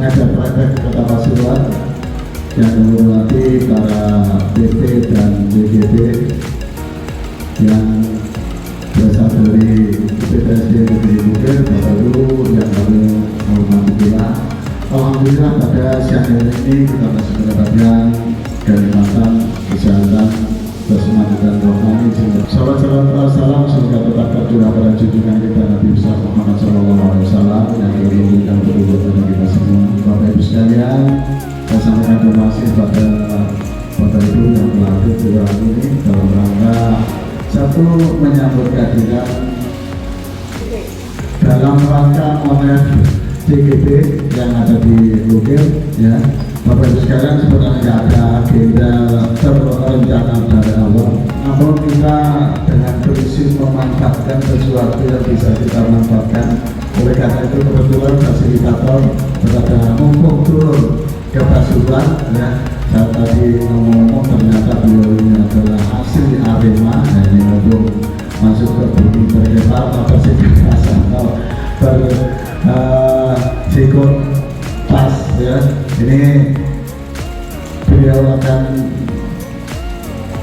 Medan Prefek Kota Pasuruan, yang menghormati para PP dan BGB yang berasal dari PPSD Negeri Bukit, Bapak Ibu yang kami hormati pula. Alhamdulillah pada siang hari ini kita masih mendapatkan kenikmatan, kesehatan, keselamatan dan rohani. Salam semoga tetap tercurah pada junjungan kita Nabi besar Muhammad SAW yang memberikan perlindungan kita semua. Bapak Ibu sekalian, saya sampaikan terima kasih pada Bapak Ibu yang melatih program ini dalam rangka satu menyambut kehadiran dalam rangka ONEF CGP yang ada di Bukit, ya. Bapak Ibu sekalian, sebenarnya ada agenda terencana dari awal, namun kita dengan prinsip memanfaatkan sesuatu yang bisa kita manfaatkan. Oleh karena itu kebetulan fasilitator berada mumpung turun ke Pasuruan, ya. Saya tadi ngomong ternyata beliau ini adalah asli Arema, ini untuk masuk ke bumi bergetar atau sikap atau bersikap pas, ya. Ini beliau akan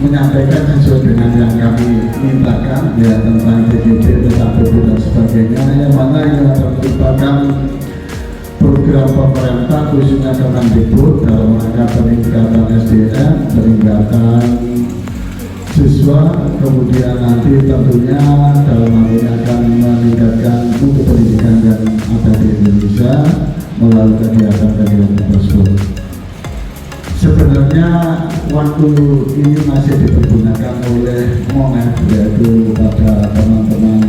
menyampaikan sesuai dengan yang kami mintakan, ya, tentang PJJ, TKPB dan sebagainya, yang mana yang merupakan program pemerintah khususnya Kemendikbud dalam rangka peningkatan SDM, peningkatan siswa, kemudian nanti tentunya dalam hal ini akan meningkatkan mutu pendidikan yang ada di Indonesia melalui kegiatan-kegiatan tersebut. Sebenarnya waktu ini masih dipergunakan oleh MONEF, yaitu pada teman-teman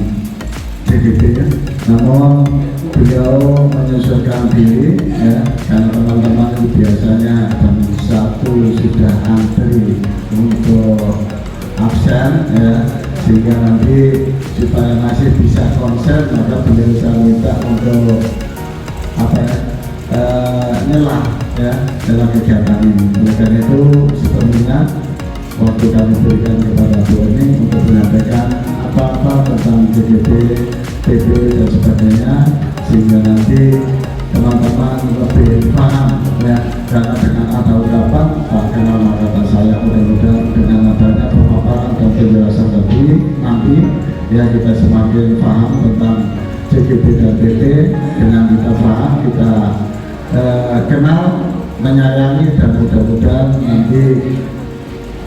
CGP, ya. Namun beliau menyesuaikan diri, ya, karena teman-teman itu biasanya jam 1 sudah antri untuk absen, ya, sehingga nanti supaya masih bisa konsen, maka beliau saya minta untuk nyelah, ya, dalam kegiatan ini. Oleh karena itu sepenuhnya waktu kami berikan kepada Bu ini untuk menyampaikan apa-apa tentang JGP, PP dan sebagainya, sehingga nanti teman-teman lebih paham, ya, karena dengan ada ungkapan tak kenal maka tak sayang. Mudah-mudahan dengan adanya pemaparan dan penjelasan tadi nanti, ya, kita semakin paham tentang JGP dan PP. Dengan kita paham, kita kenal, menyayangi, dan mudah-mudahan nanti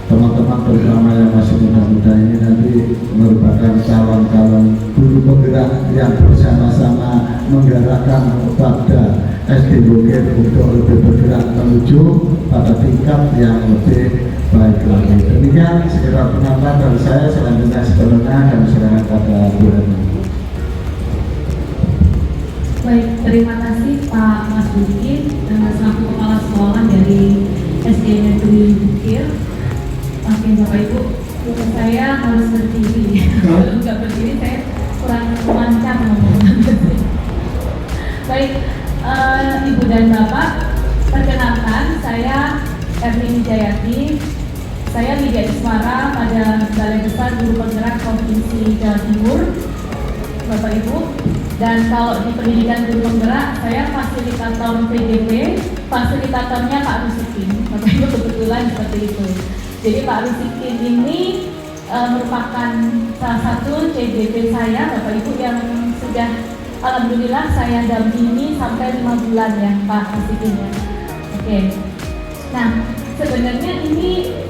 teman-teman terutama yang masih muda-muda ini nanti merupakan calon-calon guru penggerak yang bersama-sama menggerakkan pada SD Bukit untuk lebih bergerak menuju pada tingkat yang lebih baik lagi. Demikian sekitar pengantar dari saya. Selanjutnya sebenarnya kami serahkan pada Bu Retno. Baik, terima kasih Pak Mas Bukit, selaku Kepala Sekolah dari SD Negeri Bukit. Oke, Bapak Ibu, saya harus berdiri. Kalau nggak berdiri saya kurang lancar ngomong. Baik, Ibu dan Bapak, perkenalkan saya Erlin Wijayati. Saya Widya Iswara pada Balai Besar Guru Penggerak Provinsi Jawa Timur, Bapak Ibu. Dan kalau di pendidikan guru penggerak, saya fasilitator PJP, fasilitatornya Pak Rusikin. Bapak Ibu, kebetulan seperti itu. Jadi Pak Rusikin ini merupakan salah satu CJP saya, Bapak Ibu, yang sudah alhamdulillah saya dampingi sampai 5 bulan, ya, Pak Rusikin, ya. Oke. Nah, sebenarnya ini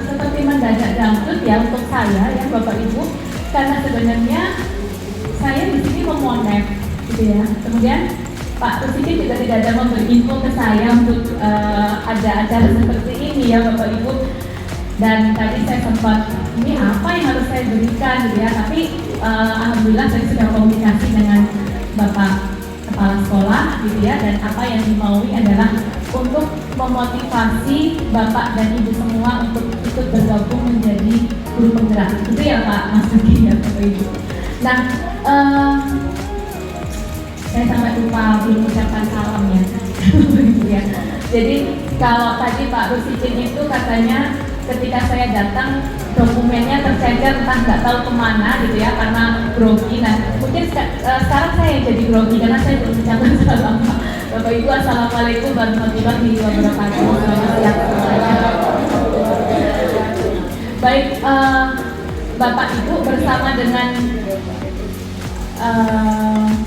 seperti mendadak dangdut, ya, untuk saya, ya, Bapak Ibu, karena sebenarnya saya di sini memonep, gitu, ya. Kemudian Pak Rusikin juga tidak ada memberi info ke saya untuk ada acara seperti ini, ya, Bapak Ibu. Dan tadi saya sempat, ini apa yang harus saya berikan, gitu, ya. Tapi alhamdulillah saya sudah komunikasi dengan Bapak Kepala Sekolah, gitu, ya. Dan apa yang dimaui adalah untuk memotivasi Bapak dan Ibu semua untuk ikut bergabung menjadi guru penggerak. Itu, ya, Pak Mas Bukit, ya, Bapak Ibu. Nah, saya sampai lupa belum ucapkan salam, ya. Ya. Jadi kalau tadi Pak Rusikin itu katanya ketika saya datang dokumennya tercecer entah nggak tahu kemana, gitu, ya, karena grogi. Nah, mungkin sekarang saya jadi grogi karena saya belum ucapkan salam, Bapak Ibu, Assalamualaikum warahmatullahi wabarakatuh. Selamat siang semuanya. Baik, Bapak Ibu bersama dengan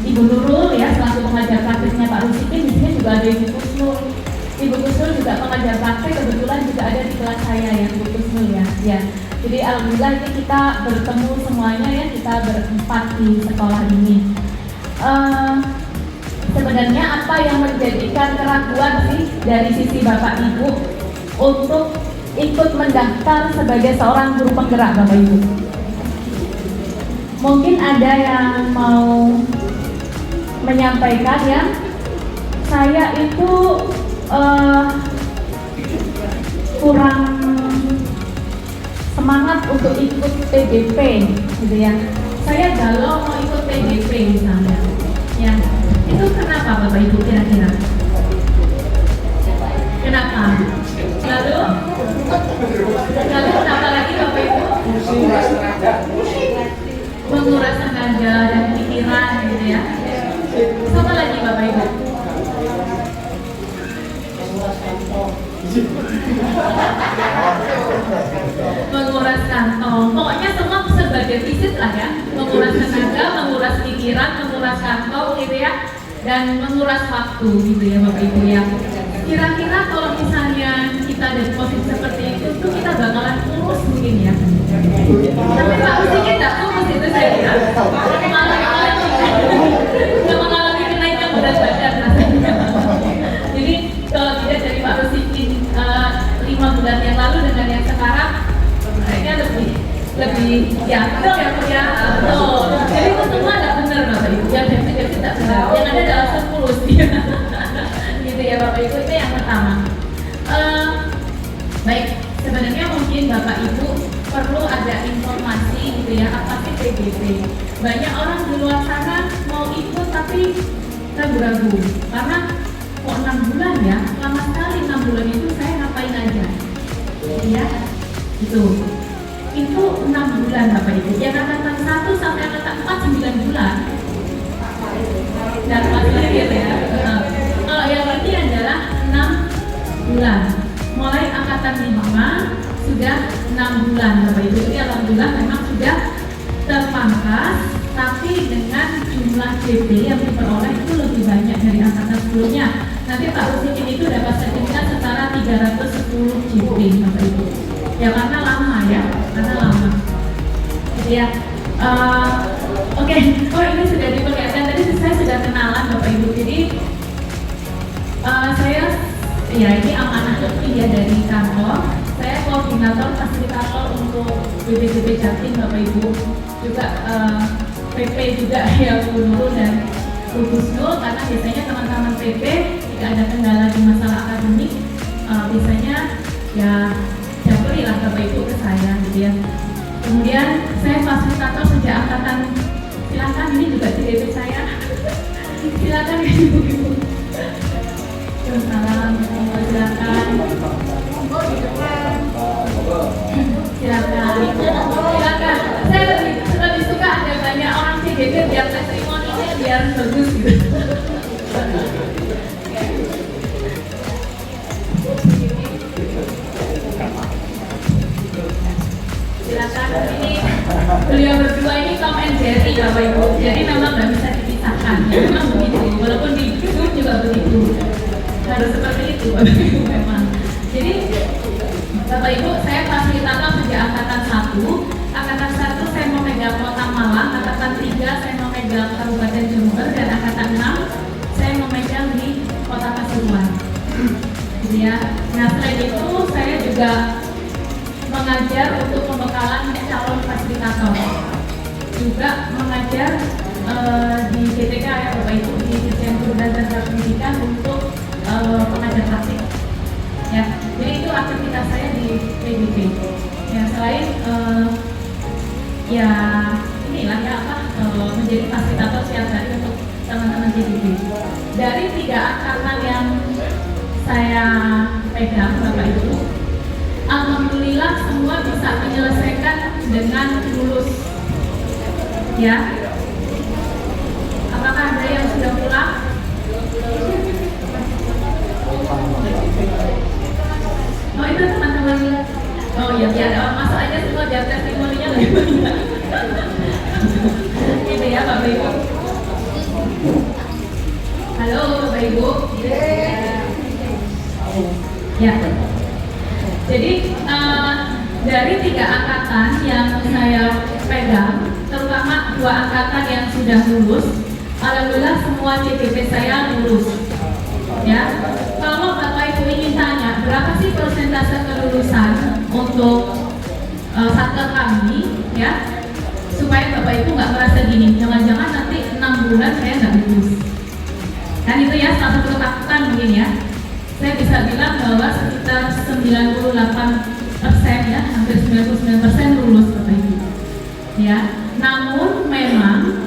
Ibu Nurul ya selaku pengajar praktisnya Pak Rusikin. Di sini juga ada Ibu Kusnul. Ibu Kusnul juga pengajar praktik, kebetulan juga ada di kelas saya ya Ibu Kusnul ya. Ya. Jadi alhamdulillah ini kita bertemu semuanya ya, kita berempat di sekolah ini. Sebenarnya apa yang menjadikan keraguan sih dari sisi Bapak Ibu untuk ikut mendaftar sebagai seorang guru penggerak, Bapak Ibu? Mungkin ada yang mau menyampaikan ya, saya itu kurang semangat untuk ikut PGP gitu ya. Saya galau mau ikut PGP misalnya ya. Itu kenapa Bapak Ibu kira-kira? Kenapa? Lalu kenapa lagi Bapak Ibu? Menguras tenaga dan pikiran gitu ya. Apa lagi Bapak Ibu? Menguras kantong. Pokoknya semua sebagai visit lah ya. Menguras tenaga, menguras pikiran, menguras kantong gitu ya. Dan menguras waktu gitu ya Bapak Ibu ya. Kira-kira kalau misalnya kita ada di posisi seperti itu tuh kita bakalan kurus mungkin ya. Tapi Pak Rusikin tidak kurus itu saya kira. Mengalami kenaikan berat badan rasanya. Jadi kalau tidak dari Pak Rusikin 5 bulan yang lalu dengan yang sekarang kayaknya lebih jatuh ya Bu ya. Jadi itu semua tidak benar Bapak Ibu. Yang definisi tidak benar. Yang ada adalah kurus dia. Gitu ya Bapak Ibu, itu yang pertama. Baik, sebenarnya mungkin Bapak Ibu perlu ada informasi gitu ya, apa sih PGP. Banyak orang di luar sana mau ikut tapi ragu-ragu karena kok 6 bulan ya, lama sekali 6 bulan itu saya ngapain aja ya, gitu. Itu 6 bulan Bapak Ibu, yang angkatan 1 sampai angkatan 4 9 bulan dan masih ya. Kalau yang berarti adalah 6 bulan. Mulai angkatan 5 sudah 6 bulan Bapak Ibu. Jadi alhamdulillah memang sudah terpangkas, tapi dengan jumlah JP yang diperoleh itu lebih banyak dari angkatan sebelumnya. Nanti Pak Rusikin itu dapat sertifikat setara 310 JP Bapak Ibu. Ya karena lama ya, karena lama. Jadi ya. Oke. Oh ini sudah diperlihatkan tadi, saya sudah kenalan Bapak Ibu. Jadi saya ya ini amanah lebih ya dari kantor. Saya koordinator fasilitator untuk BPJP Jatim Bapak Ibu. Juga PP juga ya Bu Nurul dan Bu Kusnul, karena biasanya teman-teman PP tidak ada kendala di masalah akademik, biasanya ya japri lah Bapak Ibu ke saya gitu ya. Kemudian saya fasilitator sejak angkatan, silakan ini juga di DP saya. Silakan Ibu-ibu. Salam, silakan. Silakan. Saya lebih suka ada banyak orang CGT biar testimoninya biar bagus gitu. Silakan. Ini beliau berdua ini Tom and Jerry Bapak Ibu. Jadi memang nggak bisa dipisahkan. Ya, memang begitu. Walaupun di YouTube juga begitu. Harus seperti itu Bapak Ibu memang. Jadi Bapak Ibu, saya fasilitator sejak angkatan 1. Angkatan 1 saya memegang Kota Malang, angkatan 3 saya memegang Kabupaten Jember, dan angkatan 6 saya memegang di Kota Pasuruan. Jadi ya. Nah selain itu saya juga mengajar untuk pembekalan calon fasilitator. Juga mengajar di GTK ya Bapak Ibu, di Dirjen Kebudayaan dan Pendidikan untuk pengajar praktik. Ya, jadi itu aktivitas saya di PGP. Ya, selain ya inilah ya apa menjadi fasilitator siap tadi untuk teman-teman PGP. Dari 3 angkatan yang saya pegang Bapak Ibu, alhamdulillah semua bisa menyelesaikan dengan lulus. Ya. Apakah ada yang sudah pulang? Oh itu teman-teman. Oh ya biar masuk aja semua biar testimoninya lebih banyak. Gitu ya Bapak Ibu. Halo Bapak Ibu. Ya. Jadi dari 3 angkatan yang saya pegang, terutama 2 angkatan yang sudah lulus, alhamdulillah semua CPP saya lulus. Ya, kalau Bapak Ibu ingin tanya berapa sih persentase kelulusan untuk satker kami, ya, supaya Bapak Ibu nggak merasa gini, jangan-jangan nanti 6 bulan saya nggak lulus. Kan itu ya salah satu ketakutan mungkin ya. Saya bisa bilang bahwa sekitar 98% ya, hampir 99% lulus Bapak Ibu. Ya, namun memang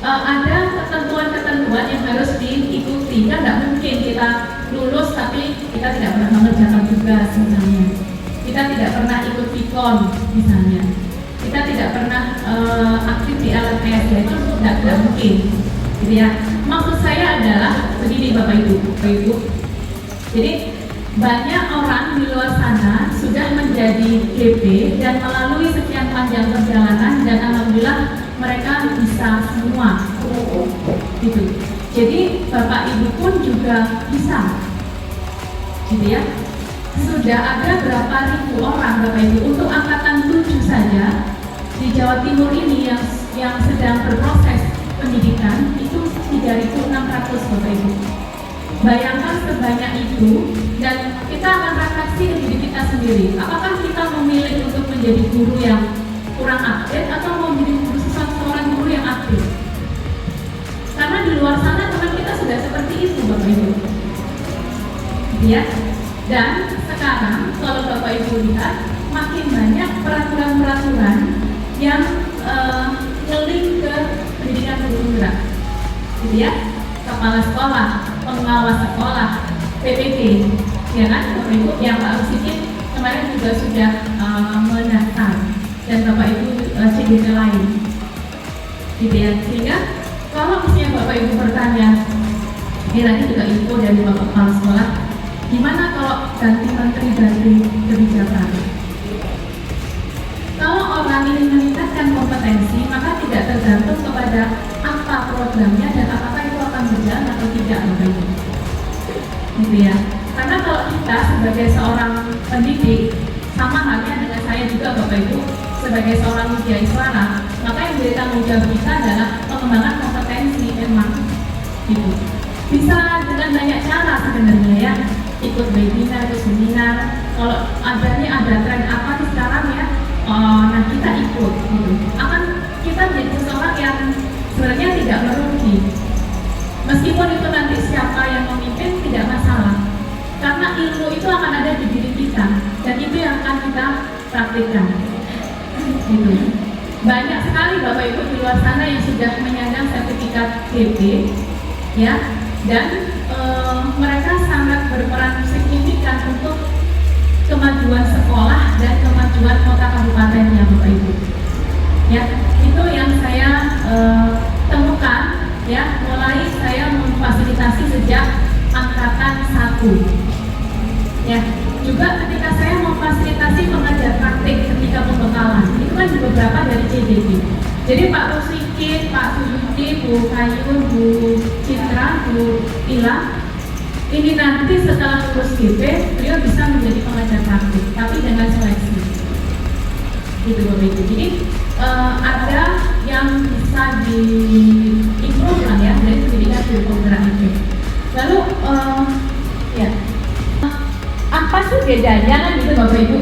ada ketentuan-ketentuan yang harus diikuti. Kan nggak mungkin kita lulus tapi kita tidak pernah mengerjakan tugas misalnya. Kita tidak pernah ikut Vikon misalnya. Kita tidak pernah aktif di LPS, ya itu tidak mungkin. Gitu ya. Maksud saya adalah begini Bapak Ibu. Jadi banyak orang di luar sana sudah menjadi GP dan melalui sekian panjang perjalanan dan alhamdulillah mereka bisa semua. Gitu. Jadi Bapak Ibu pun juga bisa. Gitu ya. Sudah ada berapa ribu orang Bapak Ibu untuk angkatan 7 saja di Jawa Timur ini yang sedang berproses pendidikan itu 3.600 Bapak Ibu. Bayangkan sebanyak itu dan kita akan refleksi ke diri kita sendiri. Apakah kita memilih untuk menjadi guru yang kurang aktif atau mau menjadi guru seorang guru yang aktif? Karena di luar sana teman kita sudah seperti itu Bapak Ibu. Ya. Dan sekarang kalau Bapak Ibu lihat makin banyak peraturan-peraturan yang nge-link ke pendidikan guru penggerak. Gitu ya. Kepala sekolah, pengawas sekolah, PPT, ya kan Bapak Ibu, yang Pak Rusikin kemarin juga sudah mendaftar dan Bapak Ibu CDP lain, gitu ya. Sehingga kalau misalnya Bapak Ibu bertanya, ini tadi juga info dari Bapak Kepala Sekolah, gimana kalau ganti menteri kebijakan? Kalau orang ingin meningkatkan kompetensi, maka tidak tergantung kepada apa programnya dan apakah itu akan berjalan atau tidak, Bapak Ibu. Gitu ya. Karena kalau kita sebagai seorang pendidik, sama halnya dengan saya juga Bapak Ibu, sebagai seorang media iswara, maka yang menjadi tanggung jawab kita adalah pengembangan kompetensi memang. Gitu. Bisa dengan banyak cara sebenarnya ya, ikut webinar, ikut seminar. Kalau ada tren apa nih sekarang ya, nah kita ikut. Gitu. Akan kita menjadi seseorang yang sebenarnya tidak merugi. Meskipun itu nanti siapa yang memimpin tidak masalah, karena ilmu itu akan ada di diri kita dan itu yang akan kita praktikkan. Gitu. Banyak sekali Bapak Ibu di luar sana yang sudah menyandang sertifikat GP, ya, dan mereka sangat berperan signifikan untuk kemajuan sekolah dan kemajuan kota kabupatennya Bapak Ibu. Ya, itu yang saya temukan. Ya, mulai saya memfasilitasi sejak angkatan 1. Ya, juga ketika saya memfasilitasi pengajar praktik ketika pembekalan, itu kan beberapa dari CDP. Jadi Pak Rusikin, Pak Suyuti, Bu Kayun, Bu Citra, Bu Ila, ini nanti setelah lulus GP, beliau bisa menjadi pengajar praktik, tapi dengan seleksi. Gitu Bapak Ibu. Jadi ada yang bisa diimprove ya dari pendidikan guru penggerak itu. Lalu ya apa sih bedanya kan gitu Bapak Ibu,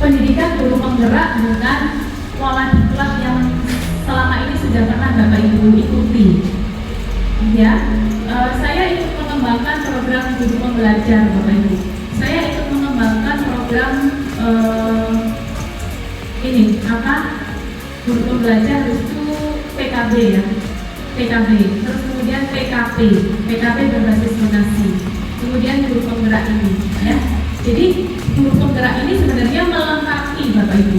pendidikan guru penggerak dengan pola diklat yang selama ini sudah pernah Bapak Ibu ikuti? Ya, saya ikut mengembangkan program guru pembelajar Bapak Ibu. Saya ikut mengembangkan program guru pembelajar itu PKB ya, PKB, terus kemudian PKP berbasis donasi, kemudian guru penggerak ini, ya. Jadi guru penggerak ini sebenarnya melengkapi Bapak Ibu.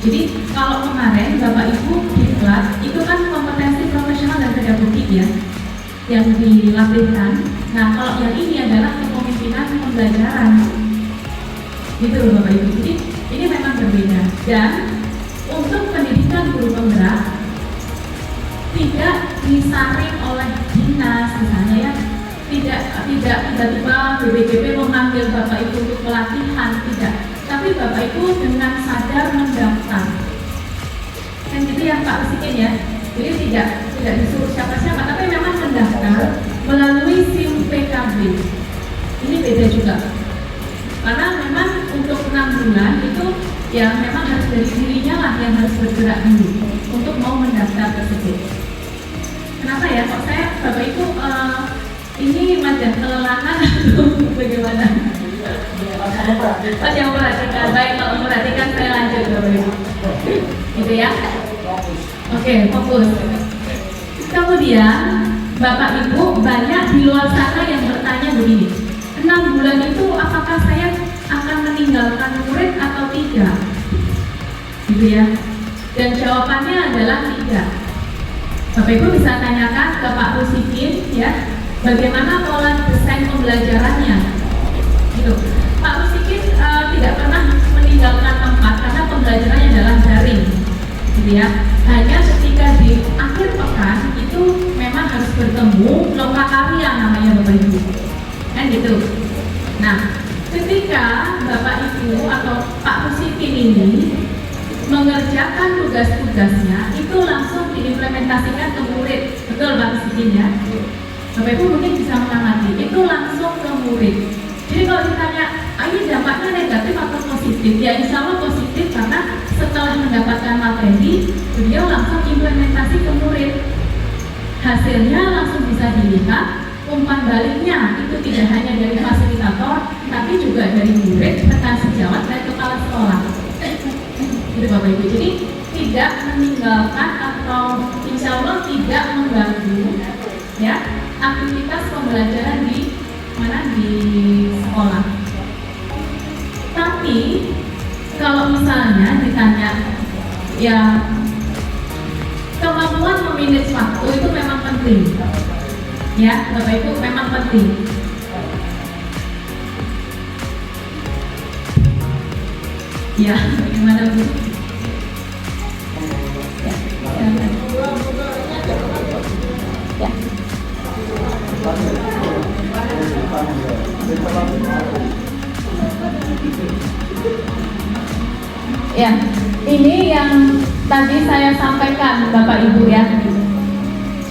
Jadi kalau kemarin Bapak Ibu diklat itu kan kompetensi profesional dan pedagogik ya, yang dilatihkan. Nah kalau yang ini adalah kepemimpinan pembelajaran. Gitu loh Bapak Ibu. Jadi ini memang berbeda. Dan untuk pendidikan guru penggerak tidak disaring oleh dinas misalnya ya, tidak tiba-tiba BPJP memanggil Bapak Ibu untuk pelatihan, tidak. Tapi Bapak Ibu dengan sadar mendaftar. Kan gitu ya Pak Usikin ya. Jadi tidak disuruh siapa-siapa, tapi memang mendaftar melalui SIM PKB. Ini beda juga. Karena memang untuk 6 bulan itu ya memang harus dari dirinya lah yang harus bergerak dulu untuk mau mendaftar tersebut. Kenapa ya? Kok saya Bapak Ibu ini majalah kelelahan atau bagaimana? Yang memperhatikan, baik kalau memperhatikan saya lanjut Bapak Ibu. Gitu ya? Oke, fokus. Kemudian Bapak Ibu banyak di luar sana yang bertanya begini, 6 bulan itu apakah saya akan meninggalkan murid atau tidak? Gitu ya. Dan jawabannya adalah tidak. Bapak Ibu bisa tanyakan ke Pak Rusikin ya, bagaimana pola desain pembelajarannya. Gitu. Pak Rusikin tidak pernah meninggalkan tempat karena pembelajarannya adalah daring. Gitu ya. Hanya ketika di akhir pekan itu memang harus bertemu loka karya namanya Bapak Ibu. Kan gitu. Nah, ketika Bapak Ibu atau Pak Rusikin ini mengerjakan tugas-tugasnya itu langsung diimplementasikan ke murid. Betul Pak Rusikin ya? Bapak Ibu mungkin bisa mengamati, itu langsung ke murid. Jadi kalau ditanya, ini dampaknya negatif atau positif? Ya insya Allah positif, karena setelah mendapatkan materi, beliau langsung implementasi ke murid. Hasilnya langsung bisa dilihat, umpan baliknya itu tidak hanya dari fasilitator, tapi juga dari murid, rekan sejawat, dan kepala sekolah. Gitu Bapak Ibu. Jadi tidak meninggalkan atau insya Allah tidak mengganggu ya aktivitas pembelajaran di mana di sekolah. Tapi kalau misalnya ditanya ya kemampuan memanage waktu itu memang penting ya Bapak Ibu, memang penting. Ya bagaimana Bu? Ya, silakan. Ya. Ya, ini yang tadi saya sampaikan Bapak Ibu ya.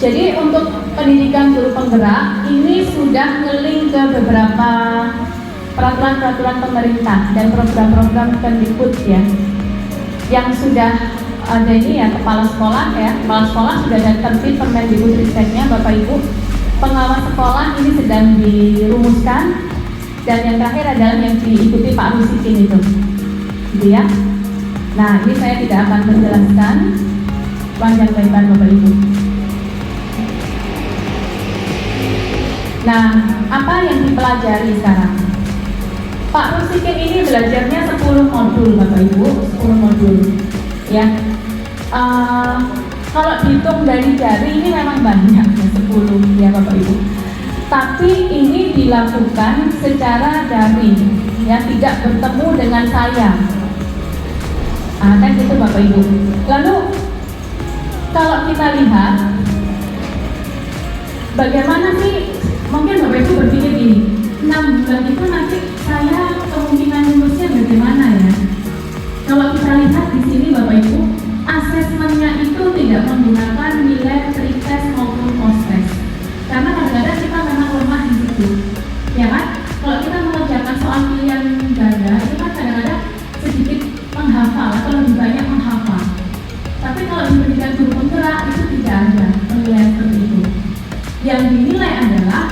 Jadi untuk pendidikan guru penggerak ini sudah ngeling ke beberapa peraturan-peraturan pemerintah dan program-program Kemdikbud ya, yang sudah ada ini ya, kepala sekolah ya, kepala sekolah sudah ada terbit Permendikbudristeknya Bapak Ibu. Pengawas sekolah ini sedang dirumuskan, dan yang terakhir adalah yang diikuti Pak Rusikin itu, gitu ya. Nah ini saya tidak akan menjelaskan panjang lebar Bapak Ibu. Nah apa yang dipelajari sekarang? Pak Rusikin ini belajarnya 10 modul Bapak Ibu, 10 modul ya. Kalau dihitung dari jari ini memang banyak ya, 10 ya Bapak Ibu. Tapi ini dilakukan secara daring ya, tidak bertemu dengan saya. Kan gitu Bapak Ibu. Lalu kalau kita lihat bagaimana sih, mungkin Bapak Ibu berpikir gini, 6 bulan itu nanti saya kemungkinan lulusnya bagaimana ya? Kalau kita lihat di sini Bapak Ibu, asesmennya itu tidak menggunakan nilai pretest maupun post-test, karena kadang-kadang kita memang lemah di situ, ya kan? Kalau kita mengerjakan soal pilihan ganda itu kan kadang-kadang sedikit menghafal atau lebih banyak menghafal. Tapi kalau di pendidikan guru penggerak itu tidak ada penilaian seperti itu. Yang dinilai adalah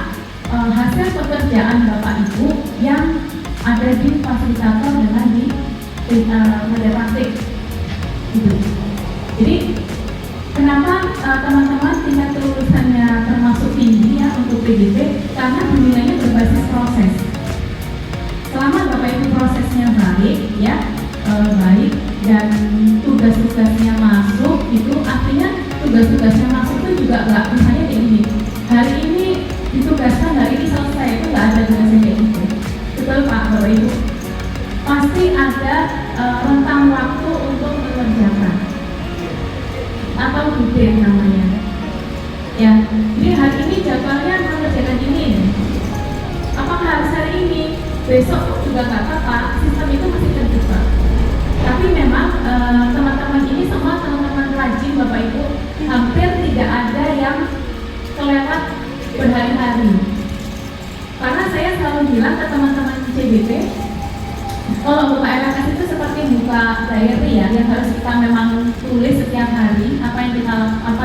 hasil pekerjaan Bapak Ibu yang ada di fasilitator dengan di media praktik. Gitu. Jadi kenapa teman-teman tingkat kelulusannya termasuk tinggi ya untuk PDP? Karena dinilainya berbasis proses. Selama Bapak Ibu prosesnya baik ya, baik dan tugas-tugasnya masuk, itu artinya tugas-tugasnya masuk itu juga nggak misalnya kayak gini, hari ini ditugaskan, hari ini selesai, itu nggak ada tugasnya kayak gitu. Setelah tapi ada rentang waktu untuk mengerjakan atau due date namanya. Ya, jadi hari ini jadwalnya mengerjakan ini. Apakah harus hari ini? Besok juga nggak apa-apa. Sistem itu masih terbuka. Tapi memang teman-teman ini semua teman-teman rajin Bapak Ibu, hampir tidak ada yang kelewat berhari-hari. Karena saya selalu bilang ke teman-teman CBP, kalau buka LMS itu seperti buka diary ya, yang harus kita memang tulis setiap hari apa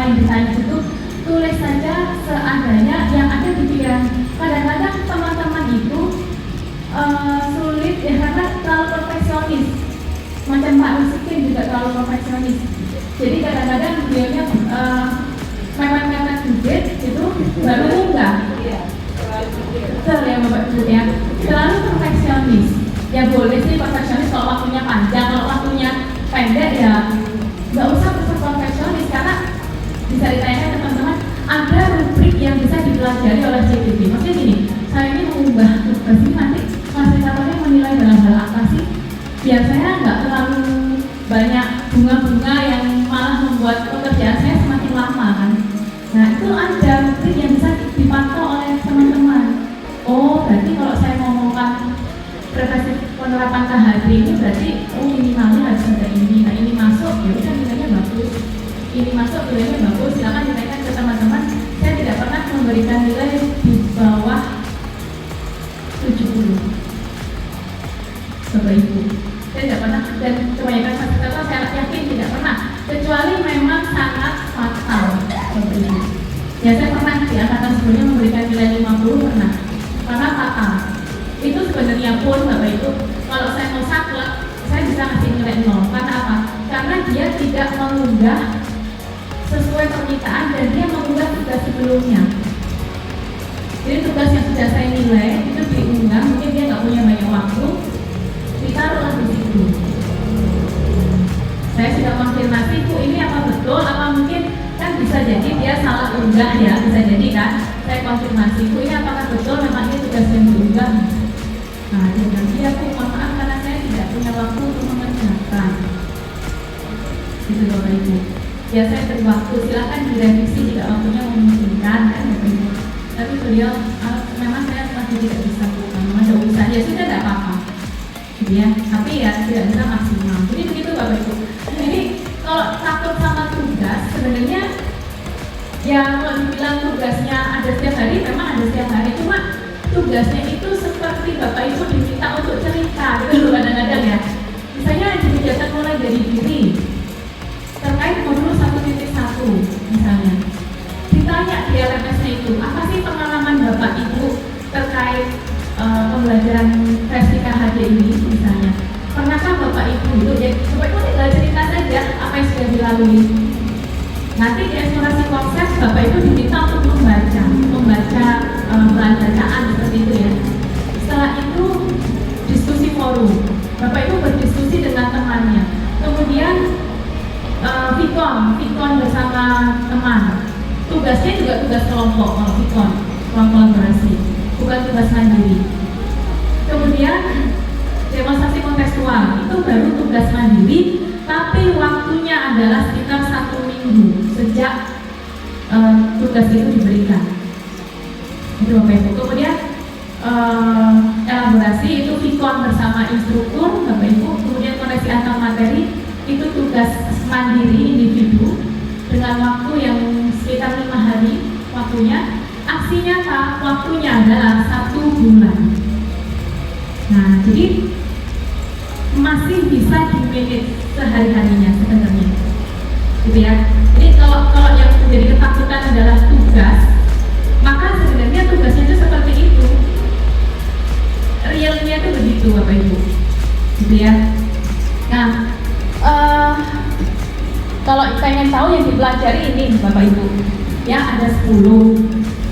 yang ditanya itu tulis saja seadanya yang ada di pikiran. Kadang-kadang teman-teman itu sulit ya karena terlalu perfeksionis. Macam Pak Rusikin juga terlalu perfeksionis. Jadi kadang-kadang beliaunya mepet-mepet budget itu baru enggak. Betul ya Bapak Ibu ya. Terlalu perfeksionis. Ya boleh sih perfeksionis kalau waktunya panjang, kalau waktunya pendek ya nggak usah perfeksionis karena bisa ditanyakan teman-teman ada rubrik yang bisa dipelajari oleh CBP. Maksudnya gini, saya ini mengubah tugas ini nanti fasilitatornya menilai dalam hal apa sih? Biar saya nggak terlalu banyak bunga-bunga yang malah membuat pekerjaan saya semakin lama kan. Nah itu ada rubrik yang bisa dipantau oleh teman-teman. Oh berarti kalau saya ngomongkan preventif penerapan KHD ini berarti minimalnya harus ada ini. Nah ini masuk ya udah nilainya bagus. Ini masuk nilainya bagus. Silakan ditanyakan ke teman-teman. Saya tidak pernah memberikan nilai di bawah 70. Bapak Ibu, saya tidak pernah, dan kebanyakan fasilitator saya yakin tidak pernah, kecuali memang sangat fatal. Bapak Ibu, ya saya pernah di angkatan sebelumnya memberikan nilai 50 pernah, karena fatal. Itu sebenarnya pun Bapak Ibu, kalau saya mau saklek, saya bisa ngasih nilai 0. Karena apa? Karena dia tidak mengunggah sesuai permintaan dan dia mengunggah tugas sebelumnya. Jadi tugas yang sudah saya nilai itu diunggah, mungkin dia nggak punya banyak waktu, ditaruhlah di situ. Saya sudah konfirmasi, Bu ini apa betul? Apa mungkin kan bisa jadi dia salah unggah ya, bisa jadi kan? Saya konfirmasi, Bu ini apakah betul memang ini tugas yang diunggah? Nah, dia bilang, iya Bu, mohon maaf karena saya tidak punya waktu untuk mengerjakan. Itu Bapak Ibu. Ya saya beri waktu, silakan direvisi jika waktunya memungkinkan kan Bapak Ibu. Tapi beliau, memang saya masih tidak bisa Bu, memang ada usaha, ya sudah tidak apa-apa. Ya, tapi ya tidak bisa maksimal. Jadi begitu Bapak Ibu. Jadi kalau takut sama tugas, sebenarnya ya kalau dibilang tugasnya ada setiap hari, memang ada setiap hari. Cuma tugasnya itu seperti Bapak Ibu diminta untuk cerita gitu kadang-kadang ya. Misalnya dikerjakan mulai dari diri terkait modul 1.1 misalnya. Ditanya di LMS-nya itu, apa sih pengalaman Bapak Ibu terkait pembelajaran versi KHD ini misalnya? Pernahkah Bapak Ibu itu ya Bapak Ibu tinggal cerita saja apa yang sudah dilalui. Nanti di eksplorasi konsep Bapak Ibu diminta untuk membaca bahan bacaan seperti itu ya. Setelah itu diskusi forum. Bapak Ibu berdiskusi dengan temannya. Kemudian Vicon bersama teman. Tugasnya juga tugas kelompok kalau Vicon, ruang kolaborasi, bukan tugas mandiri. Kemudian demonstrasi kontekstual itu baru tugas mandiri, tapi waktunya adalah sekitar 1 minggu sejak tugas itu diberikan. Itu Bapak Ibu. Kemudian elaborasi itu Vicon bersama instruktur Bapak Ibu. Kemudian koneksi antar materi itu tugas mandiri individu dengan waktu yang sekitar 5 hari waktunya. Aksi nyata waktunya adalah 1 bulan. Nah, jadi masih bisa di-manage sehari-harinya sebenarnya, gitu ya. Jadi kalau yang menjadi ketakutan adalah tugas, maka sebenarnya tugasnya itu seperti itu. Realnya itu begitu, Bapak Ibu, gitu ya. Nah, kalau pengen tahu yang dipelajari ini, Bapak Ibu, ya ada 10,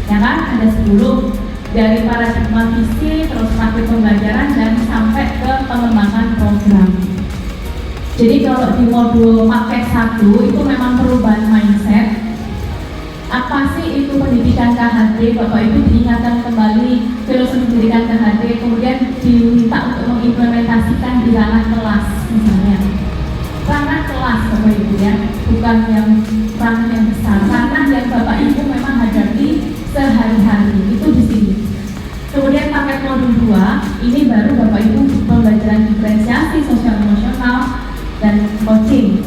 ya kan? Ada 10 dari paradigma visi, terus praktik pembelajaran dan sampai ke pengembangan program. Jadi kalau di modul paket 1 itu memang perubahan mindset. Apa sih itu pendidikan KHD? Bapak Ibu diingatkan kembali filosofi pendidikan KHD, kemudian diminta untuk mengimplementasikan di ranah ini baru Bapak Ibu pembelajaran diferensiasi sosial emosional dan coaching.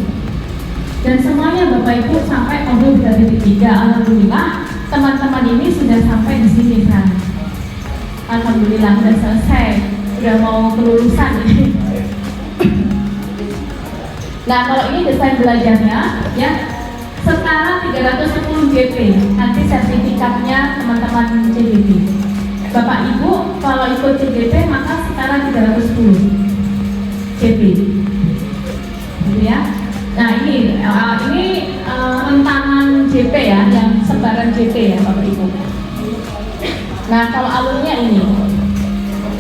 Dan semuanya Bapak Ibu sampai modul 3.3. Alhamdulillah teman-teman ini sudah sampai di sini kan. Alhamdulillah sudah selesai, sudah mau kelulusan ini. Nah kalau ini desain belajarnya ya setara 310 GP, nanti sertifikatnya teman-teman CGP. Bapak Ibu kalau ikut CGP maka setara 310 GP, gitu ya. Nah ini rentangan JP ya, yang sebaran JP ya Bapak Ibu. Nah kalau alurnya ini,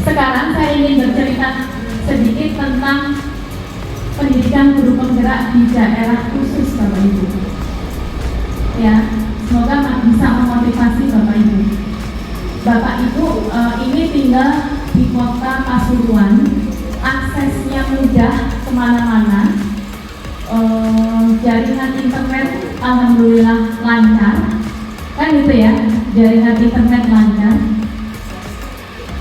sekarang saya ingin bercerita sedikit tentang pendidikan guru penggerak di daerah khusus Bapak Ibu. Ya, semoga bisa memotivasi Bapak Ibu. Bapak Ibu ini tinggal di kota Pasuruan, aksesnya mudah kemana-mana, jaringan internet alhamdulillah lancar, kan gitu ya, jaringan internet lancar.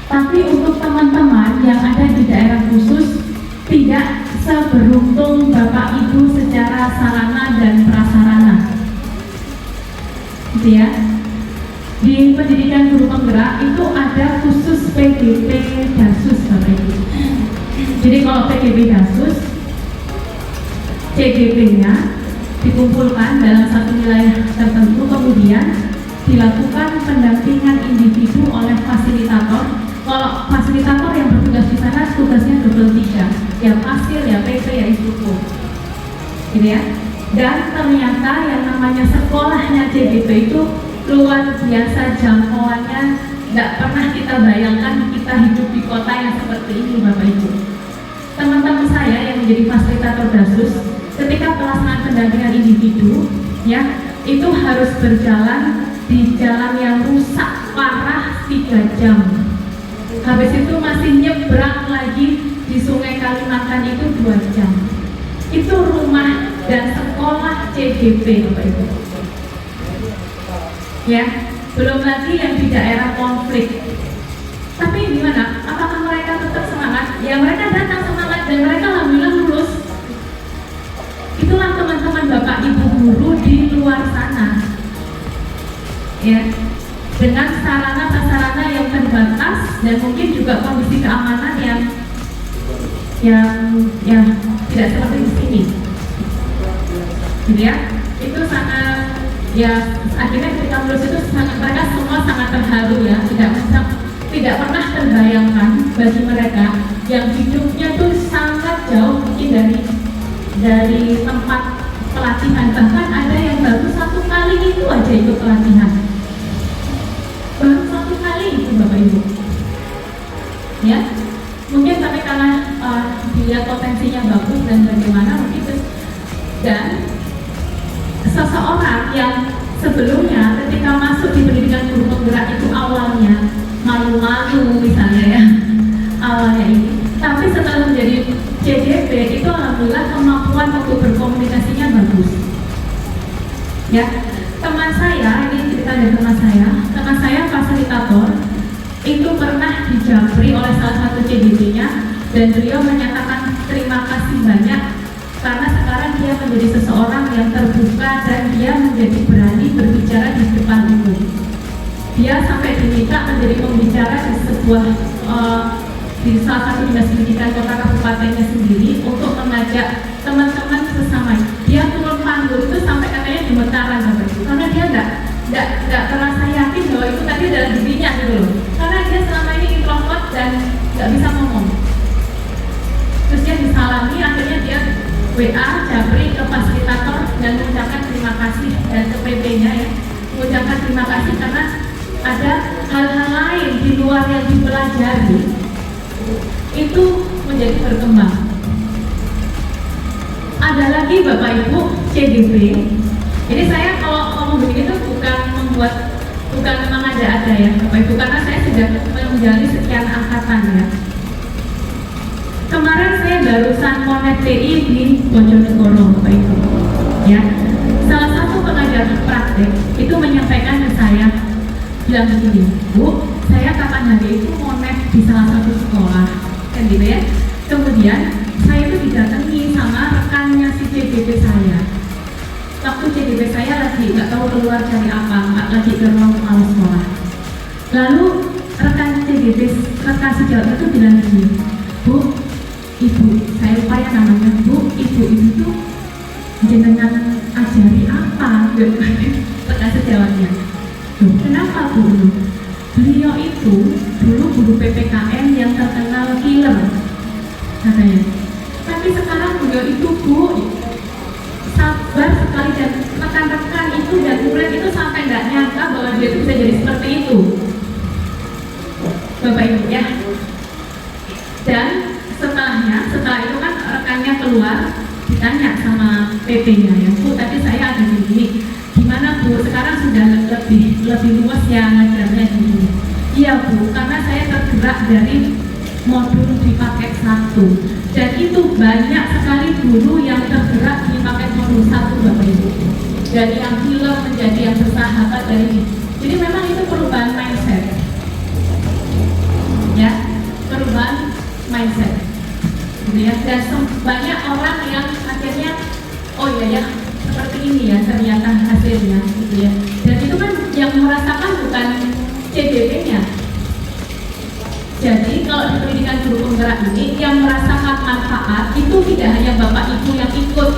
Tapi untuk teman-teman yang ada di daerah khusus tidak seberuntung Bapak Ibu secara sarana dan prasarana, gitu ya. Di pendidikan guru penggerak itu ada khusus PGP Dasus Bapak Ibu. Jadi kalau PGP Dasus, CGP-nya dikumpulkan dalam satu wilayah tertentu, kemudian dilakukan pendampingan individu oleh fasilitator. Kalau fasilitator yang bertugas di sana tugasnya double 3, ya pasir, ya PP, ya instruktur, gitu ya. Dan ternyata yang namanya sekolahnya CGP itu luar biasa jangkauannya, nggak pernah kita bayangkan kita hidup di kota yang seperti ini Bapak Ibu. Teman-teman saya yang menjadi fasilitator Dasus, ketika pelaksanaan pendampingan individu, ya itu harus berjalan di jalan yang rusak parah 3 jam. Habis itu masih nyebrang lagi di Sungai Kalimantan itu 2 jam. Itu rumah dan sekolah CGP Bapak Ibu. Ya, belum lagi yang di daerah konflik. Tapi gimana? Apakah mereka tetap semangat? Ya mereka datang semangat dan mereka alhamdulillah lulus. Itulah teman-teman Bapak Ibu guru di luar sana. Ya, dengan sarana-prasarana yang terbatas dan mungkin juga kondisi keamanan yang tidak seperti di sini, gitu ya. Itu sangat, ya akhirnya ketika lulus itu mereka semua sangat terharu ya, tidak pernah terbayangkan bagi mereka yang hidupnya tuh sangat jauh mungkin dari tempat pelatihan. Bahkan ada yang baru 1 kali itu aja ikut pelatihan, baru 1 kali itu Bapak Ibu, ya mungkin tapi karena dia potensinya bagus dan bagaimana mungkin terus. Dan seseorang yang sebelumnya ketika masuk di pendidikan guru penggerak itu awalnya malu-malu misalnya ya, awalnya ini, tapi setelah menjadi CGP itu alhamdulillah kemampuan untuk berkomunikasinya bagus. Ya, teman saya, ini cerita dari teman saya fasilitator itu pernah dijamri oleh salah satu CGP-nya dan beliau menyatakan terima kasih banyak karena sekarang dia menjadi seseorang yang terbuka dan dia menjadi berani berbicara di depan umum. Dia sampai diminta menjadi pembicara di sebuah di salah satu dinas pendidikan kota kabupatennya sendiri untuk mengajak teman-teman sesama. Dia turun panggung itu sampai katanya gemetaran karena dia nggak terasa yakin bahwa itu tadi adalah dirinya gitu loh. Karena dia selama ini introvert dan nggak bisa ngomong. Terus dia disalami, akhirnya dia WA japri ke fasilitator dan mengucapkan terima kasih, dan ke PP-nya ya mengucapkan terima kasih karena ada hal-hal lain di luar yang dipelajari itu menjadi berkembang. Ada lagi Bapak Ibu CGP. Jadi saya kalau ngomong begini tuh bukan memang ada ya Bapak Ibu, karena saya sudah menjalani sekian angkatan ya. Kemarin saya barusan Monet TI di Bojonegoro Bapak Ibu ya. Salah satu pengajar praktek itu menyampaikan ke saya, bilang begini, Bu, saya kapan hari itu Monet di salah satu sekolah sekolah, kan gitu ya. Kemudian saya itu didatangi sama rekannya si CDP saya. Waktu CDP saya lagi nggak tahu keluar cari apa, lagi ke ruang kepala sekolah. Lalu rekan CDP, rekan sejawat itu bilang gini, Bu, Ibu, saya lupa ya namanya, Bu, Ibu itu tuh jenengan ajari apa? Rekan sejawatnya. Kenapa Bu? Beliau itu dulu guru PPKN yang terkenal killer, katanya. Tapi sekarang beliau itu Bu, sabar sekali, dan rekan-rekan itu dan murid itu sampai nggak nyangka bahwa dia itu bisa jadi seperti itu, Bapak Ibu ya. Dan setelah itu kan rekannya keluar, ditanya sama PP-nya ya, Bu, tadi saya ada gini, gimana Bu? Sekarang sudah lebih luas ya ngajarnya gini. Iya Bu, karena saya tergerak dari modul di paket 1, dan itu banyak sekali guru yang tergerak di paket modul 1, Bapak Ibu. Dari yang killer menjadi yang bersahabat dari ini. Jadi memang itu perubahan mindset, ya, perubahan mindset. Ya, dan banyak orang yang akhirnya oh iya ya seperti ini ya ternyata hasilnya gitu ya. Dan itu kan yang merasakan bukan CDP-nya. Jadi kalau di pendidikan guru penggerak ini yang merasakan manfaat itu tidak hanya Bapak Ibu yang ikut,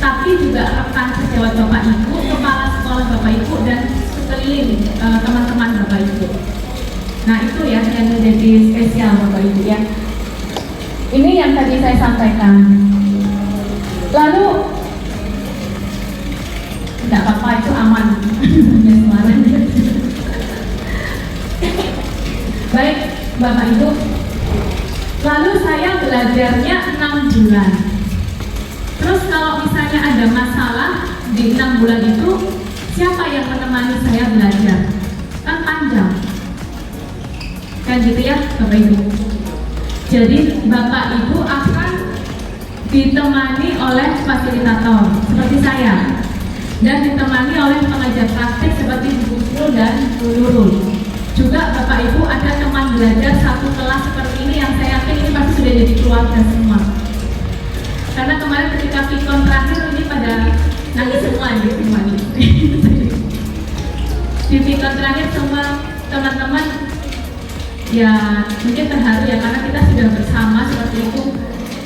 tapi juga rekan sejawat Bapak Ibu, kepala sekolah Bapak Ibu, dan sekeliling teman-teman Bapak Ibu. Nah itu ya yang menjadi spesial Bapak Ibu ya. Ini yang tadi saya sampaikan. Lalu, tidak apa-apa, itu aman. Baik, Bapak Ibu. Lalu saya belajarnya 6 bulan. Terus kalau misalnya ada masalah di 6 bulan itu, siapa yang menemani saya belajar? Kan panjang. Kan gitu ya, Bapak Ibu. Jadi Bapak Ibu akan ditemani oleh fasilitator seperti saya, dan ditemani oleh pengajar praktik seperti Bu Kusnul dan Bu Nurul. Juga Bapak Ibu ada teman belajar satu kelas seperti ini yang saya yakin ini pasti sudah jadi keluarga semua. Karena kemarin ketika Vikon terakhir ini pada nangis semua nih, semua nih. Di Vikon terakhir semua teman-teman ya mungkin terharu ya, karena kita sudah bersama seperti itu.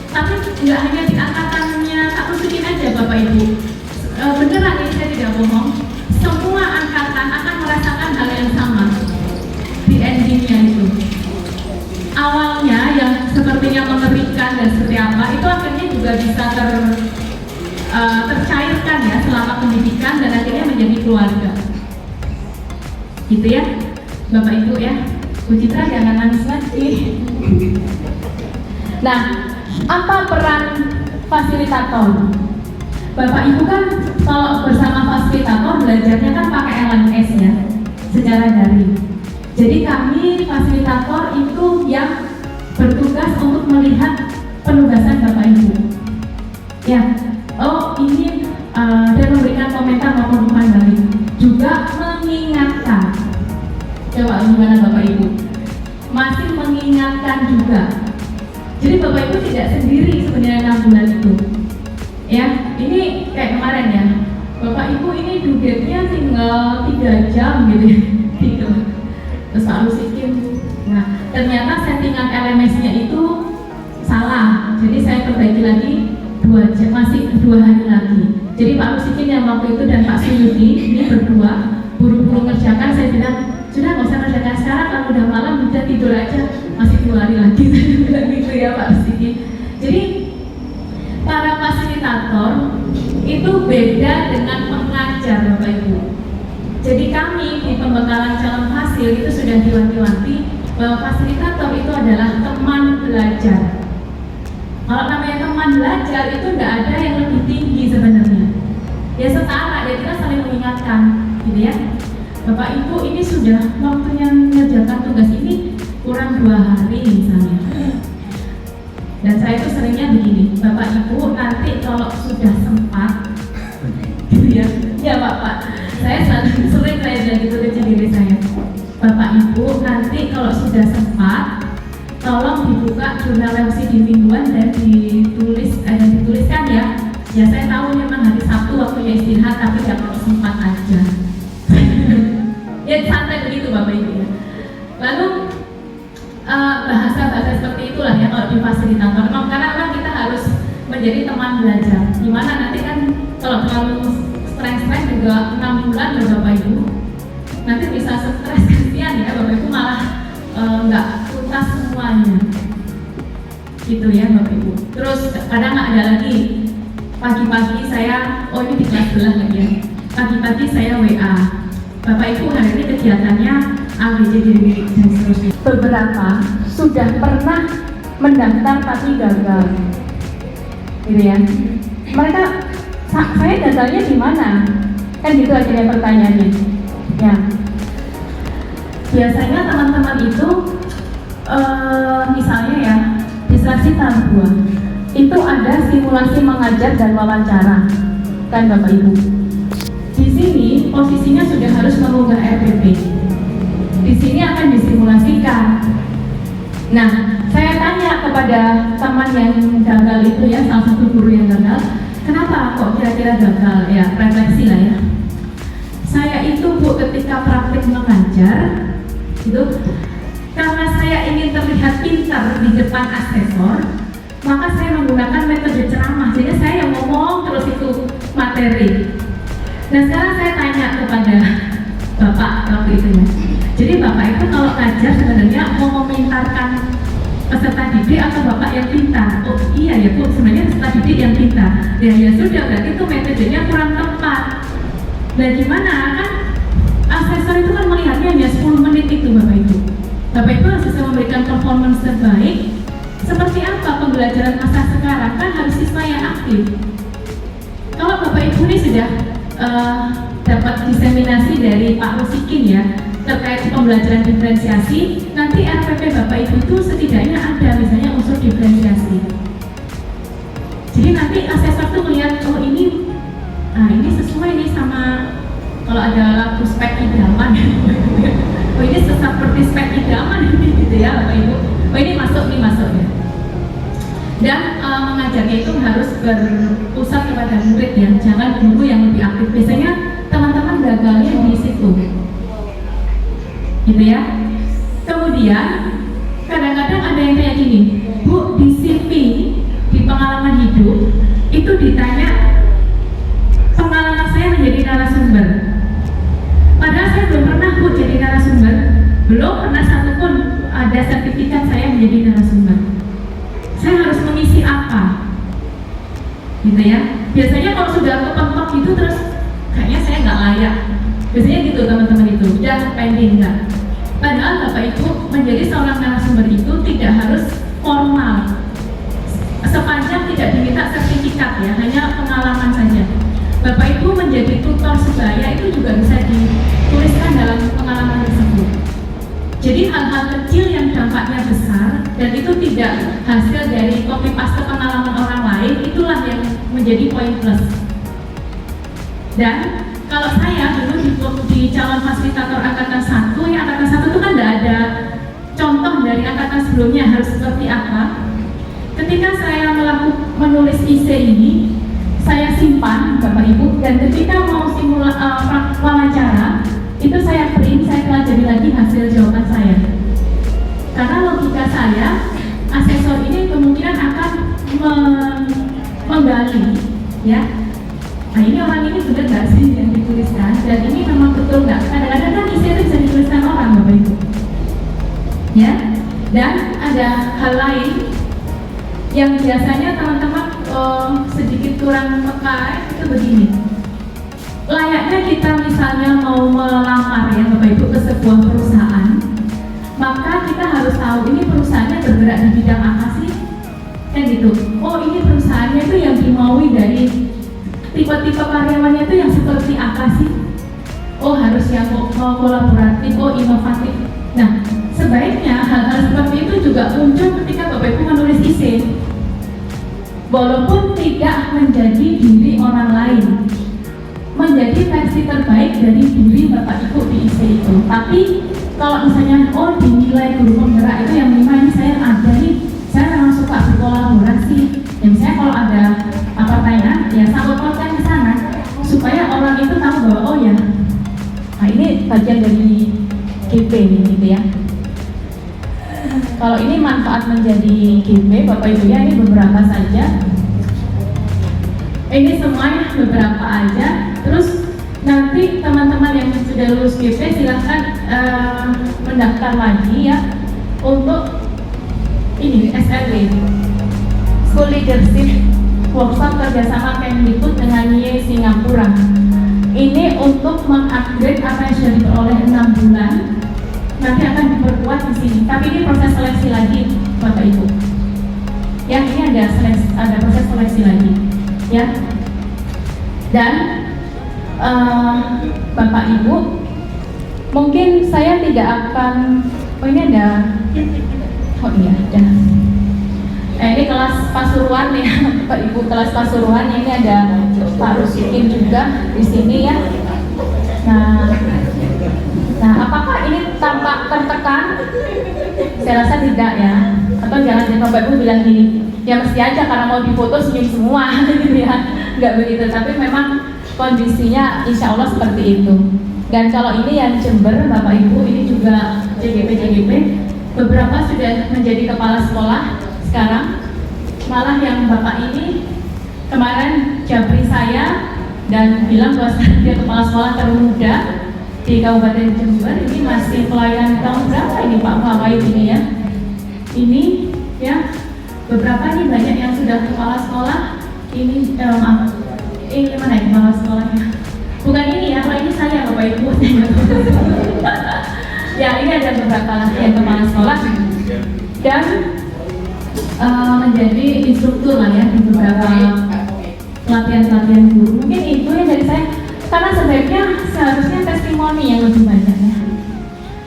Tapi nggak hanya di angkatannya Kak Rusukin aja Bapak Ibu, beneran ini saya tidak bohong, semua angkatan akan merasakan hal yang sama di endingnya itu. Awalnya yang sepertinya mengerikan dan seperti apa, itu akhirnya juga bisa tercairkan ya selama pendidikan, dan akhirnya menjadi keluarga gitu ya Bapak Ibu ya. Bu Citra jangan nangis lagi. Nah, apa peran fasilitator? Bapak Ibu kan kalau bersama fasilitator belajarnya kan pakai LMS ya, secara daring. Jadi kami fasilitator itu yang bertugas untuk melihat penugasan Bapak Ibu. Ya, oh ini dan memberikan komentar maupun umpan balik. Juga mengingatkan. Coba gimana Bapak Ibu? Masih mengingatkan juga. Jadi Bapak Ibu tidak sendiri sebenarnya 6 bulan itu. Ya, ini kayak kemarin ya. Bapak Ibu ini dudetnya tinggal 3 jam gitu ya. Terus Pak Rusikin. Nah, ternyata settingan LMS-nya itu salah. Jadi saya perbaiki lagi 2 jam, masih 2 hari lagi. Jadi Pak Rusikin yang waktu itu dan Pak Suyudi ini berdua buru-buru ngerjakan. Saya bilang, sudah nggak usah ngerjakan sekarang, kalau udah malam udah tidur aja, masih 2 hari lagi. Gitu ya Pak Rusikin. Jadi para fasilitator itu beda dengan pengajar Bapak Ibu. Jadi kami di pembekalan calon hasil itu sudah diwanti-wanti bahwa fasilitator itu adalah teman belajar. Kalau namanya teman belajar itu tidak ada yang lebih tinggi sebenarnya. Ya setara, ya kita saling mengingatkan, gitu ya. Bapak Ibu ini sudah waktunya mengerjakan tugas ini kurang 2 hari misalnya. Dan saya itu seringnya begini, Bapak Ibu nanti kalau sudah sempat, gitu ya, ya Bapak, saya sering saya bilang gitu ke diri saya, Bapak Ibu nanti kalau sudah sempat, tolong buka jurnal di mingguan dan dituliskan ya saya tahu memang hari Sabtu waktunya istirahat tapi gak kalau sempat aja. Ya santai begitu Bapak Ibu ya. Lalu bahasa-bahasa seperti itulah ya kalau di fasilitator, karena memang kita harus menjadi teman belajar. Gimana nanti kan kalau terlalu stres juga 6 bulan loh Bapak Ibu, nanti bisa stres kesian ya Bapak Ibu, malah nggak tuntas semuanya gitu ya Bapak Ibu. Terus kadang nggak ada lagi pagi-pagi saya, ini di kelas belah lagi ya, pagi-pagi saya WA, Bapak Ibu hari ini kegiatannya ABCD dan seterusnya. Beberapa sudah pernah mendaftar tapi gagal gitu ya. Mereka, saya gagalnya di mana? Kan gitu akhirnya pertanyaannya ya. Biasanya teman-teman itu misalnya ya diseleksi tahap 2 itu ada simulasi mengajar dan wawancara kan Bapak Ibu. Di sini posisinya sudah harus mengunggah RPP. Di sini akan disimulasikan. Nah, saya tanya kepada teman yang gagal itu ya, salah satu guru yang gagal, kenapa kok kira-kira gagal? Ya, refleksi lah ya. Saya itu Bu ketika praktik mengajar itu karena saya ingin terlihat pintar di depan asesor, maka saya menggunakan metode ceramah, sehingga saya yang ngomong terus itu materi. Nah sekarang saya tanya kepada Bapak waktu itu ya, jadi Bapak itu kalau ngajar sebenarnya mau memintarkan peserta didik atau Bapak yang pintar? Oh iya ya Bu, sebenarnya peserta didik yang pintar. Ya sudah, berarti itu metodenya kurang tepat. Nah gimana kan asesor itu kan melihatnya hanya 10 menit itu Bapak Ibu. Bapak Ibu harus bisa memberikan performance terbaik. Seperti apa pembelajaran masa sekarang kan harus siswa yang aktif. Kalau Bapak Ibu ini sudah dapat diseminasi dari Pak Rusikin ya terkait pembelajaran diferensiasi, nanti RPP Bapak Ibu itu setidaknya ada misalnya unsur diferensiasi. Jadi nanti asesor tuh melihat ini sesuai nih sama kalau ada lampu spek idaman. Oh ini seperti spek idaman gitu ya Bapak Ibu. Oh ini masuk ya. Dan mengajarnya itu harus berpusat kepada murid ya, jangan guru yang lebih aktif. Biasanya teman-teman gagalnya di situ, gitu ya. Kemudian kadang-kadang ada yang kayak gini, Bu di CV di pengalaman hidup itu ditanya pengalaman saya menjadi narasumber. Padahal saya belum pernah Bu jadi narasumber, belum pernah satupun ada sertifikat saya menjadi narasumber. Saya harus mengisi apa? Gitu ya. Biasanya kalau sudah kepentok gitu terus kayaknya saya nggak layak. Biasanya gitu teman-teman itu, udah pending nggak. Padahal Bapak Ibu menjadi seorang narasumber itu tidak harus formal. Sepanjang tidak diminta sertifikat ya, hanya pengalaman saja. Bapak Ibu menjadi tutor sebaya itu juga bisa dituliskan dalam pengalaman tersebut. Jadi hal-hal kecil yang dampaknya besar dan itu tidak hasil dari copy paste pengalaman orang lain, itulah yang menjadi poin plus. Dan kalau saya dulu di calon fasilitator angkatan 1, ya angkatan 1 itu kan tidak ada contoh dari angkatan sebelumnya harus seperti apa. Ketika saya menulis IC ini, saya simpan Bapak Ibu, dan ketika mau wawancara itu saya print, saya pelajari lagi hasil jawaban saya. Karena logika saya, asesor ini kemungkinan akan menggali, ya. Nah ini orang ini benar nggak sih yang dituliskan, dan ini memang betul nggak? Kadang-kadang kan isi itu bisa dituliskan orang Bapak Ibu, ya. Dan ada hal lain yang biasanya teman-teman sedikit kurang peka itu begini. Layaknya kita misalnya mau melamar ya Bapak Ibu ke sebuah perusahaan, maka kita harus tahu ini perusahaannya bergerak di bidang apa sih? Kan gitu. Oh ini perusahaannya itu yang dimaui dari tipe-tipe karyawannya itu yang seperti apa sih? Oh harus yang kolaboratif, oh inovatif. Nah sebaiknya hal-hal seperti itu juga muncul ketika Bapak Ibu menulis IC, walaupun tidak menjadi diri orang lain, menjadi versi terbaik dari diri Bapak Ibu di IC itu. Tapi kalau misalnya dinilai guru penggerak itu yang 5 ini saya ada nih, bagian dari GP gitu ya. Kalau ini manfaat menjadi GP Bapak Ibu ya, ini beberapa saja. Ini semuanya beberapa aja. Terus nanti teman-teman yang sudah lulus GP silahkan mendaftar lagi ya untuk ini SLW, School Leadership Workshop kerjasama Kemdikbud dengan YE Singapura. Ini untuk mengupgrade apa yang sudah diperoleh 6 bulan. Nanti akan diperkuat di sini. Tapi ini proses seleksi lagi, Bapak Ibu. Ya, ini ada proses seleksi lagi. Ya. Dan Bapak Ibu, mungkin saya tidak akan. Oh ini ada. Oh iya, ada. Ini kelas Pasuruan ya, Bapak Ibu, kelas Pasuruan. Ini ada Pak Rusikin juga di sini ya. Nah, apakah ini tampak tertekan? Saya rasa tidak ya. Atau jangan Bapak Ibu bilang gini, ya mesti aja karena mau difoto senyum semua, gitu ya. Nggak begitu. Tapi memang kondisinya insya Allah seperti itu. Dan kalau ini yang Jember, Bapak Ibu, ini juga JGP. Beberapa sudah menjadi kepala sekolah sekarang. Malah yang Bapak ini kemarin japri saya dan bilang bahwa dia kepala sekolah termuda di Kabupaten Jember. Ini masih pelayan tahun berapa ini Pak Fawait ini ya? Ini ya beberapa nih banyak yang sudah kepala sekolah. Ini ini mana ya kepala sekolahnya? Bukan ini ya, kalau ini saya Bapak Ibu. Ya ini ada beberapa lah yang kepala sekolah dan menjadi instruktur lah ya di beberapa pelatihan guru. Mungkin itu yang dari saya. Karena sebaiknya seharusnya testimoni yang lebih banyak ya.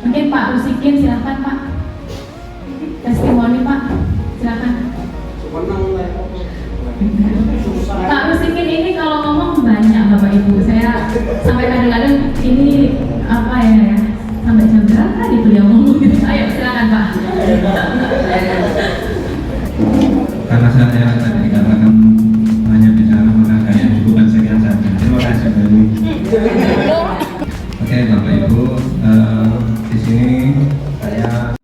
Mungkin Pak Rusikin silakan Pak. Testimoni Pak, silakan. Pak Rusikin ini kalau ngomong banyak Bapak Ibu. Saya sampai kadang-kadang ini apa ya, sampai jam berapa nih beliau ngomong gitu. Ayo silakan Pak. Karena saya tadi dikatakan hanya bicara maka saya cukupkan sekian saja. Terima kasih Bapak. Oke Bapak Ibu, di sini saya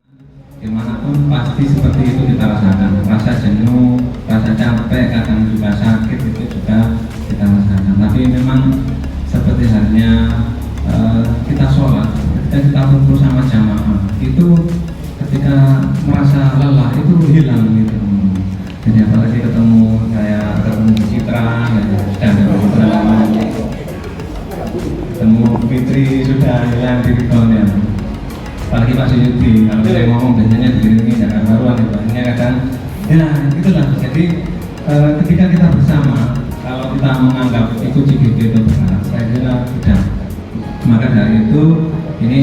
dimanapun pasti seperti itu kita rasakan. Rasa jenuh, rasa capek, kadang juga sakit itu juga kita rasakan. Tapi memang seperti halnya kita sholat, ketika kita kumpul sama jamaah, itu ketika merasa lelah itu hilang gitu. Jadi apalagi ketemu Citra, dan ketemu Fitri sudah hilang di recall ya. Apalagi Pak Suyuti, kalau saya ngomong biasanya diiringi Jakarta Baruan itu hanya kadang ya itulah. Jadi ketika kita bersama, kalau kita menganggap itu JGP itu benar, saya kira tidak. Maka dari itu ini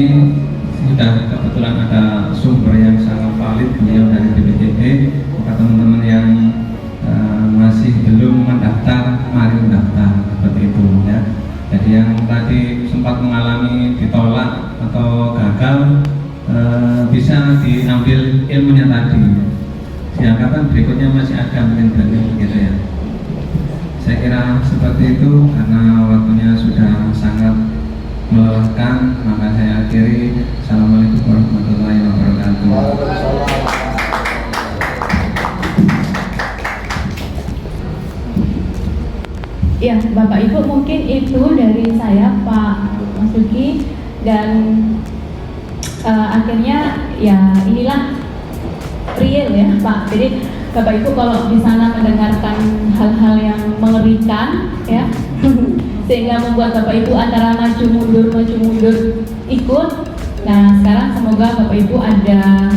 sudah kebetulan ada sumber yang sangat valid, beliau dari BPJP. Maka teman-teman yang masih belum mendaftar, mari mendaftar seperti itu ya. Jadi yang tadi sempat mengalami ditolak atau gagal bisa diambil ilmunya tadi. Di angkatan berikutnya masih ada mungkin begitu ya. Saya kira seperti itu karena waktunya sudah sangat melelahkan, maka saya akhiri. Assalamualaikum warahmatullahi wabarakatuh. Ya, Bapak Ibu, mungkin itu dari saya Pak Masuki. Dan akhirnya ya inilah real ya Pak. Jadi Bapak Ibu kalau di sana mendengarkan hal-hal yang mengerikan ya sehingga membuat Bapak Ibu antara maju mundur ikut. Nah sekarang semoga Bapak Ibu ada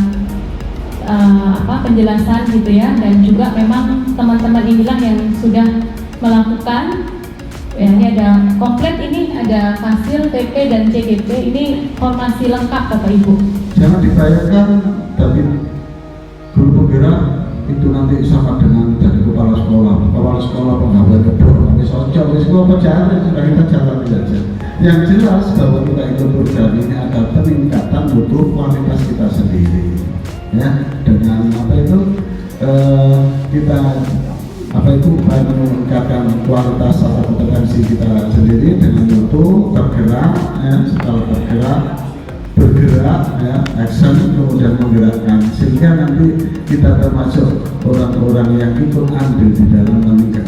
penjelasan gitu ya, dan juga memang teman-teman inilah yang sudah melakukan ya, ini ada komplit, ini ada Fasil, PP dan CGP, ini formasi lengkap Bapak Ibu. Jangan dibayangkan tapi guru penggerak itu nanti sama dengan dari kepala sekolah penggawa gedor, sekolah pejalan sudah kita jalan saja. Yang jelas bahwa kita ikut program ini ada peningkatan mutu kualitas kita sendiri, ya dengan apa itu kita itu upaya meningkatkan kualitas atau kompetensi kita sendiri dengan mutu tergerak, ya, setelah tergerak bergerak, ya, action, kemudian menggerakkan, sehingga nanti kita termasuk orang-orang yang ikut andil di dalam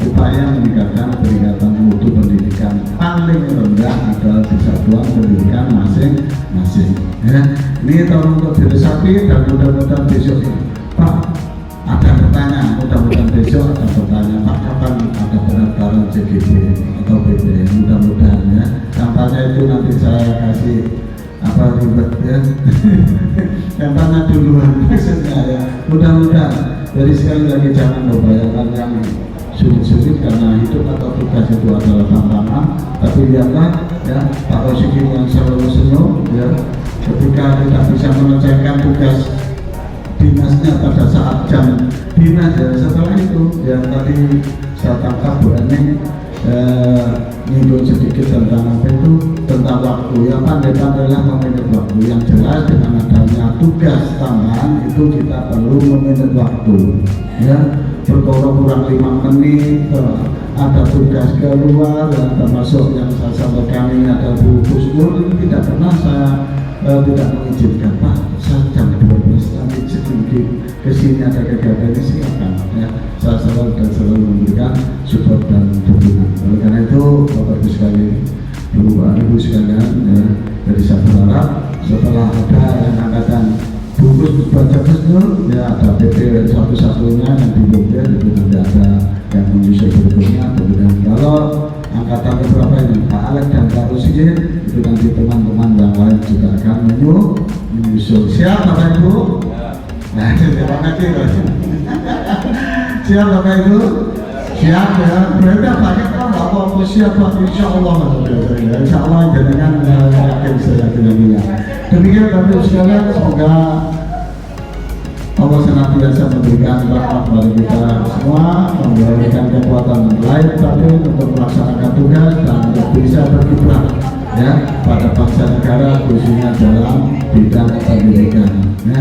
upaya meningkatkan peningkatan mutu pendidikan. Paling rendah adalah di satuan pendidikan masing-masing, ya. Ini tolong untuk diresapi dan mudah-mudahan besok, Pak, ada pertanyaan, mudah-mudahan besok ada pertanyaan, Pak, kapan ada pendaftaran CGD atau PP, mudah-mudahan, ya. Kampanye itu nanti saya kasih apa ribet, ya. Yang tanya duluan maksudnya, ya. Mudah-mudahan. Jadi sekali lagi jangan membayangkan yang sulit-sulit, karena hidup atau tugas itu adalah tantangan. Tapi lihatlah, ya, Pak Rosikin yang selalu senyum, ya, ketika tidak bisa menyelesaikan tugas dinasnya pada saat jam dinas, ya. Setelah itu, ya, tadi saya tangkap Bu Eni nyinggung sedikit tentang apa itu, tentang waktu. Yang pandai-pandailah memanage waktu. Yang jelas dengan adanya tugas tambahan itu kita perlu memanage waktu, ya. Berkorok kurang 5 menit, ada tugas keluar, ya, termasuk yang saya sampaikan ini ada Bu Kusnul, ini tidak pernah saya tidak mengizinkan, Pak, saya jam 12 nanti sedikit kesini ada kegiatan ini, silakan, ya. Saya selalu memberikan support dan dukungan. Oleh karena itu, Bapak Ibu sekalian, Ibu sekalian, ya, jadi saya berharap setelah ada yang angkatan bungkus baca Kusnul, ya, ada PP satu-satunya yang dibuat, itu nanti ada yang menyusul berikutnya. Kemudian kalau angkatan beberapa ini Pak Alex dan Pak Rosikin, itu nanti teman-teman yang lain juga akan menyusul. Siap Bapak Ibu? Nah, terima kasih. Siap Bapak Ibu? Siap, ya. Berarti pakai kalau nggak apa-apa siap Pak, insya Allah. Insya Allah jangan yakin, saya yakin. Demikian Bapak Ibu sekalian, semoga Allah senantiasa memberikan rahmat kepada kita semua, memberikan kekuatan lahir batin untuk melaksanakan tugas dan untuk bisa berkiprah, ya, pada bangsa negara, khususnya dalam bidang pendidikan, ya.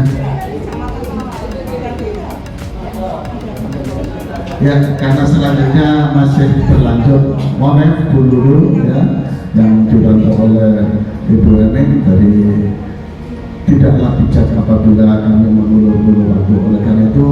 Ya, karena selanjutnya masih berlanjut, mohon dulu, ya, yang dibantu oleh Ibu Eni dari tidaklah bijak apabila kami mengulur-ulur waktu. Oleh karena itu